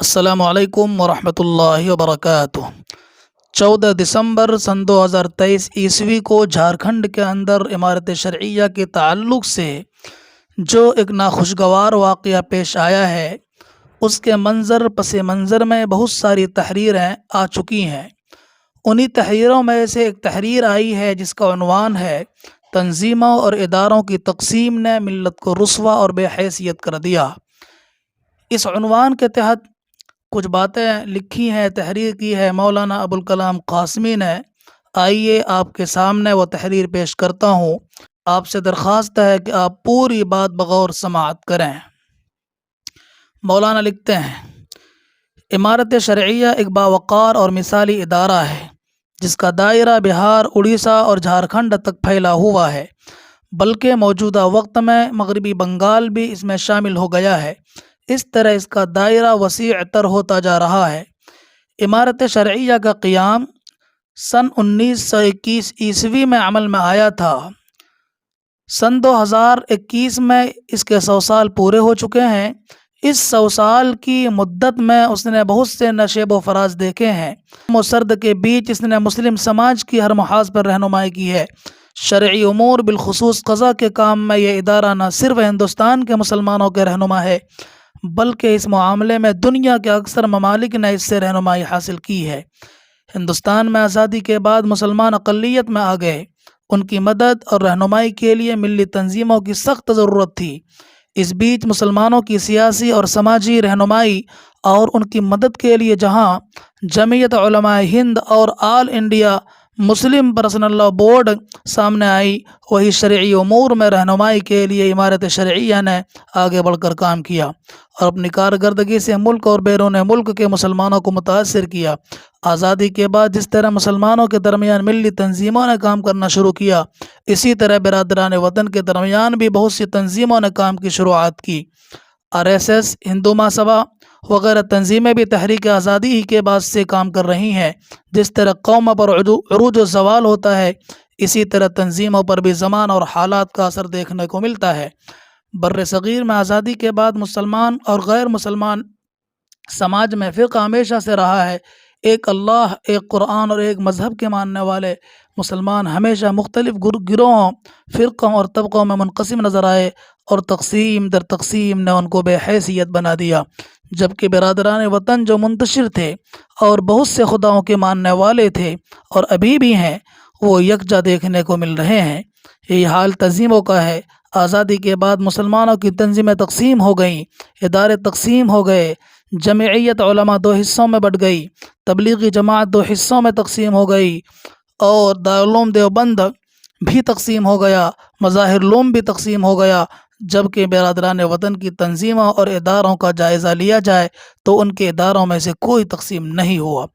السلام علیکم ورحمۃ اللہ وبرکاتہ۔ 14 دسمبر سن 2023 عیسوی کو جھارکھنڈ کے اندر عمارت شرعیہ کے تعلق سے جو ایک ناخوشگوار واقعہ پیش آیا ہے، اس کے پس منظر میں بہت ساری تحریریں آ چکی ہیں۔ انہی تحریروں میں سے ایک تحریر آئی ہے جس کا عنوان ہے تنظیموں اور اداروں کی تقسیم نے ملت کو رسوا اور بے حیثیت کر دیا۔ اس عنوان کے تحت کچھ باتیں لکھی ہیں، تحریر کی ہے مولانا ابوالکلام قاسمی نے۔ آئیے آپ کے سامنے وہ تحریر پیش کرتا ہوں۔ آپ سے درخواست ہے کہ آپ پوری بات بغور سماعت کریں۔ مولانا لکھتے ہیں، عمارت شرعیہ ایک باوقار اور مثالی ادارہ ہے جس کا دائرہ بہار، اڑیسہ اور جھارکھنڈ تک پھیلا ہوا ہے، بلکہ موجودہ وقت میں مغربی بنگال بھی اس میں شامل ہو گیا ہے۔ اس طرح اس کا دائرہ وسیع تر ہوتا جا رہا ہے۔ عمارت شرعیہ کا قیام سن 1921 عیسوی میں عمل میں آیا تھا۔ سن 2021 میں اس کے 100 سال پورے ہو چکے ہیں۔ اس 100 سال کی مدت میں اس نے بہت سے نشیب و فراز دیکھے ہیں۔ سرد کے بیچ اس نے مسلم سماج کی ہر محاذ پر رہنمائی کی ہے۔ شرعی امور بالخصوص قضاء کے کام میں یہ ادارہ نہ صرف ہندوستان کے مسلمانوں کے رہنما ہے، بلکہ اس معاملے میں دنیا کے اکثر ممالک نے اس سے رہنمائی حاصل کی ہے۔ ہندوستان میں آزادی کے بعد مسلمان اقلیت میں آ گئے۔ ان کی مدد اور رہنمائی کے لیے ملی تنظیموں کی سخت ضرورت تھی۔ اس بیچ مسلمانوں کی سیاسی اور سماجی رہنمائی اور ان کی مدد کے لیے جہاں جمعیت علماء ہند اور All India Muslim Personal Law Board سامنے آئی، وہی شرعی امور میں رہنمائی کے لیے عمارت شرعیہ نے آگے بڑھ کر کام کیا اور اپنی کارکردگی سے ملک اور بیرون ملک کے مسلمانوں کو متاثر کیا۔ آزادی کے بعد جس طرح مسلمانوں کے درمیان ملی تنظیموں نے کام کرنا شروع کیا، اسی طرح برادران وطن کے درمیان بھی بہت سی تنظیموں نے کام کی شروعات کی۔ RSS، ہندو مہاسبھا وغیرہ تنظیمیں بھی تحریک آزادی ہی کے بعد سے کام کر رہی ہیں۔ جس طرح قوم پر عروج و زوال ہوتا ہے، اسی طرح تنظیموں پر بھی زمان اور حالات کا اثر دیکھنے کو ملتا ہے۔ بر صغیر میں آزادی کے بعد مسلمان اور غیر مسلمان سماج میں فرقہ ہمیشہ سے رہا ہے۔ ایک اللہ، ایک قرآن اور ایک مذہب کے ماننے والے مسلمان ہمیشہ مختلف گروہوں، فرقوں اور طبقوں میں منقسم نظر آئے اور تقسیم در تقسیم نے ان کو بے حیثیت بنا دیا، جبکہ برادران وطن جو منتشر تھے اور بہت سے خداؤں کے ماننے والے تھے اور ابھی بھی ہیں، وہ یکجا دیکھنے کو مل رہے ہیں۔ یہی حال تنظیموں کا ہے۔ آزادی کے بعد مسلمانوں کی تنظیمیں تقسیم ہو گئیں، ادارے تقسیم ہو گئے، جمعیت علماء 2 حصوں میں بٹ گئی، تبلیغی جماعت 2 حصوں میں تقسیم ہو گئی اور دارالعلوم دیوبند بھی تقسیم ہو گیا، مظاہر علوم بھی تقسیم ہو گیا۔ جبکہ برادران وطن کی تنظیموں اور اداروں کا جائزہ لیا جائے تو ان کے اداروں میں سے کوئی تقسیم نہیں ہوا،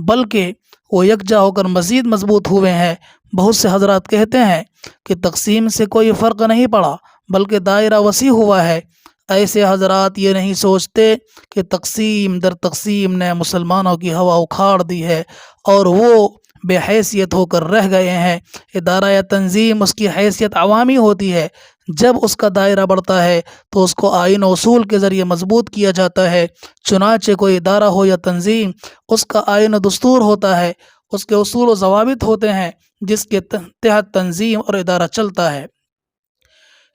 بلکہ وہ یکجا ہو کر مزید مضبوط ہوئے ہیں۔ بہت سے حضرات کہتے ہیں کہ تقسیم سے کوئی فرق نہیں پڑا، بلکہ دائرہ وسیع ہوا ہے۔ ایسے حضرات یہ نہیں سوچتے کہ تقسیم در تقسیم نے مسلمانوں کی ہوا اکھاڑ دی ہے اور وہ بے حیثیت ہو کر رہ گئے ہیں۔ ادارہ یا تنظیم اس کی حیثیت عوامی ہوتی ہے۔ جب اس کا دائرہ بڑھتا ہے تو اس کو آئین و اصول کے ذریعے مضبوط کیا جاتا ہے۔ چنانچہ کوئی ادارہ ہو یا تنظیم، اس کا آئین و دستور ہوتا ہے، اس کے اصول و ضوابط ہوتے ہیں جس کے تحت تنظیم اور ادارہ چلتا ہے۔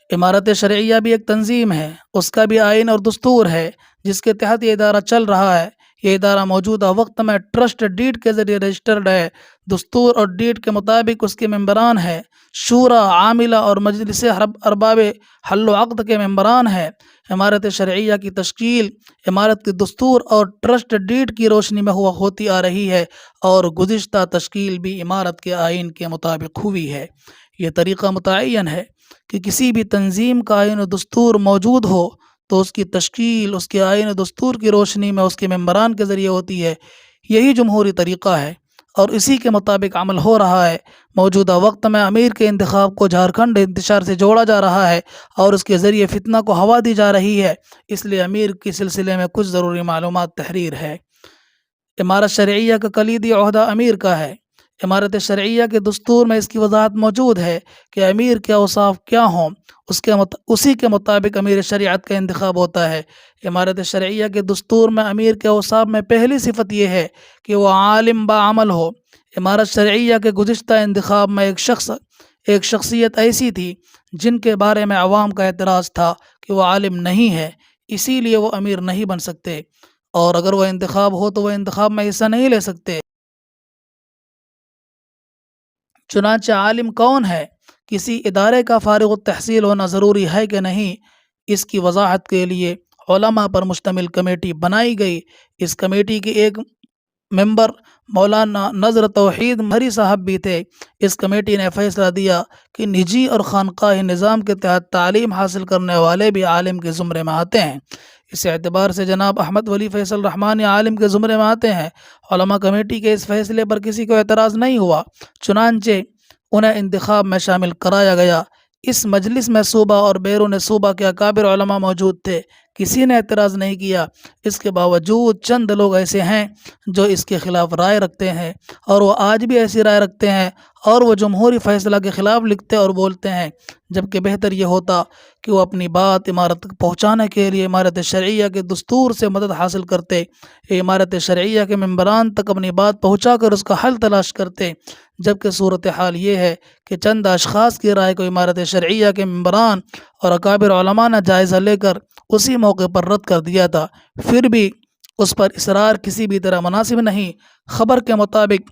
عمارت شرعیہ بھی ایک تنظیم ہے، اس کا بھی آئین اور دستور ہے جس کے تحت یہ ادارہ چل رہا ہے۔ یہ ادارہ موجودہ وقت میں ٹرسٹ ڈیڈ کے ذریعے رجسٹرڈ ہے۔ دستور اور ڈیڈ کے مطابق اس کے ممبران ہیں۔ شورا، عاملہ اور مجلس ارباب حل و عقد کے ممبران ہیں۔ عمارت شرعیہ کی تشکیل عمارت کے دستور اور ٹرسٹ ڈیڈ کی روشنی میں ہوتی آ رہی ہے اور گزشتہ تشکیل بھی عمارت کے آئین کے مطابق ہوئی ہے۔ یہ طریقہ متعین ہے کہ کسی بھی تنظیم کا آئین و دستور موجود ہو تو اس کی تشکیل اس کے آئین و دستور کی روشنی میں اس کے ممبران کے ذریعے ہوتی ہے۔ یہی جمہوری طریقہ ہے اور اسی کے مطابق عمل ہو رہا ہے۔ موجودہ وقت میں امیر کے انتخاب کو جھارکھنڈ انتشار سے جوڑا جا رہا ہے اور اس کے ذریعے فتنہ کو ہوا دی جا رہی ہے، اس لیے امیر کے سلسلے میں کچھ ضروری معلومات تحریر ہے۔ عمارت شرعیہ کا کلیدی عہدہ امیر کا ہے۔ امارت شرعیہ کے دستور میں اس کی وضاحت موجود ہے کہ امیر کے اوصاف کیا ہوں، اسی کے مطابق امیر شریعت کا انتخاب ہوتا ہے۔ امارت شرعیہ کے دستور میں امیر کے اوصاف میں پہلی صفت یہ ہے کہ وہ عالم بعمل ہو۔ امارت شرعیہ کے گزشتہ انتخاب میں ایک شخصیت ایسی تھی جن کے بارے میں عوام کا اعتراض تھا کہ وہ عالم نہیں ہے، اسی لیے وہ امیر نہیں بن سکتے، اور اگر وہ انتخاب ہو تو وہ انتخاب میں حصہ نہیں لے سکتے۔ چنانچہ عالم کون ہے، کسی ادارے کا فارغ التحصیل ہونا ضروری ہے کہ نہیں، اس کی وضاحت کے لیے علماء پر مشتمل کمیٹی بنائی گئی۔ اس کمیٹی کے ایک ممبر مولانا نذر توحید مری صاحب بھی تھے۔ اس کمیٹی نے فیصلہ دیا کہ نجی اور خانقاہی نظام کے تحت تعلیم حاصل کرنے والے بھی عالم کے زمرے میں آتے ہیں۔ اس اعتبار سے جناب احمد ولی فیصل رحمانی عالم کے زمرے میں آتے ہیں۔ علماء کمیٹی کے اس فیصلے پر کسی کو اعتراض نہیں ہوا، چنانچہ انہیں انتخاب میں شامل کرایا گیا۔ اس مجلس میں صوبہ اور بیرون صوبہ کے اکابر علماء موجود تھے، کسی نے اعتراض نہیں کیا۔ اس کے باوجود چند لوگ ایسے ہیں جو اس کے خلاف رائے رکھتے ہیں، اور وہ آج بھی ایسی رائے رکھتے ہیں، اور وہ جمہوری فیصلہ کے خلاف لکھتے اور بولتے ہیں، جبکہ بہتر یہ ہوتا کہ وہ اپنی بات امارت تک پہنچانے کے لیے امارت شرعیہ کے دستور سے مدد حاصل کرتے، امارت شرعیہ کے ممبران تک اپنی بات پہنچا کر اس کا حل تلاش کرتے، جبکہ صورتحال یہ ہے کہ چند اشخاص کی رائے کو امارت شرعیہ کے ممبران اور اکابر علماء نے جائزہ لے کر اسی موقع پر رد کر دیا تھا۔ پھر بھی اس پر اصرار کسی بھی طرح مناسب نہیں۔ خبر کے مطابق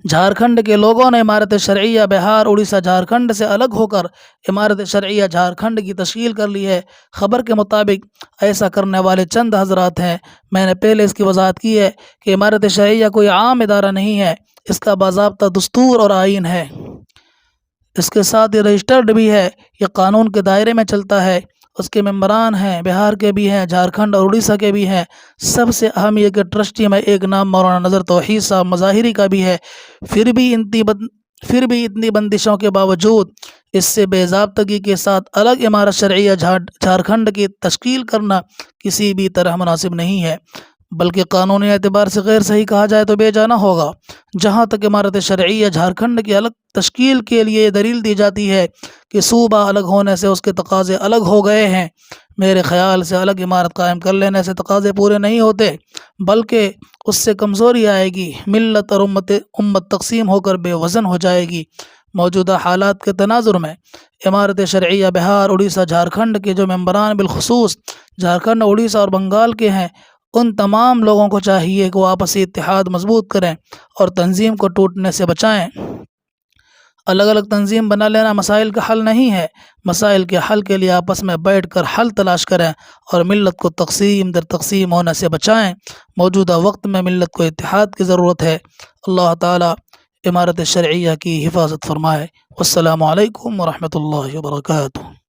جھارکھنڈ کے لوگوں نے امارت شرعیہ بہار، اڑیسہ، جھارکھنڈ سے الگ ہو کر امارت شرعیہ جھارکھنڈ کی تشکیل کر لی ہے۔ خبر کے مطابق ایسا کرنے والے چند حضرات ہیں۔ میں نے پہلے اس کی وضاحت کی ہے کہ امارت شرعیہ کوئی عام ادارہ نہیں ہے، اس کا باضابطہ دستور اور آئین ہے، اس کے ساتھ یہ رجسٹرڈ بھی ہے، یہ قانون کے دائرے میں چلتا ہے۔ اس کے ممبران ہیں، بہار کے بھی ہیں، جھارکھنڈ اور اڑیسہ کے بھی ہیں۔ سب سے اہم یہ کہ ٹرسٹی میں ایک نام مولانا نذر توحید صاحب مظاہری کا بھی ہے۔ پھر بھی اتنی بندشوں کے باوجود اس سے بے ضابطگی کے ساتھ الگ امارت شرعیہ جھارکھنڈ کی تشکیل کرنا کسی بھی طرح مناسب نہیں ہے، بلکہ قانونی اعتبار سے غیر صحیح کہا جائے تو بے جانا ہوگا۔ جہاں تک امارت شرعیہ جھارکھنڈ کی الگ تشکیل کے لیے دلیل دی جاتی ہے کہ صوبہ الگ ہونے سے اس کے تقاضے الگ ہو گئے ہیں، میرے خیال سے الگ عمارت قائم کر لینے سے تقاضے پورے نہیں ہوتے، بلکہ اس سے کمزوری آئے گی، ملت اور امت تقسیم ہو کر بے وزن ہو جائے گی۔ موجودہ حالات کے تناظر میں امارت شرعیہ بہار، اڑیسہ، جھارکھنڈ کے جو ممبران بالخصوص جھارکھنڈ، اڑیسہ اور بنگال کے ہیں، ان تمام لوگوں کو چاہیے کہ وہ آپسی اتحاد مضبوط کریں اور تنظیم کو ٹوٹنے سے بچائیں۔ الگ الگ تنظیم بنا لینا مسائل کا حل نہیں ہے۔ مسائل کے حل کے لیے آپس میں بیٹھ کر حل تلاش کریں اور ملت کو تقسیم در تقسیم ہونے سے بچائیں۔ موجودہ وقت میں ملت کو اتحاد کی ضرورت ہے۔ اللہ تعالی امارت شرعیہ کی حفاظت فرمائے۔ والسلام علیکم ورحمۃ اللہ وبرکاتہ۔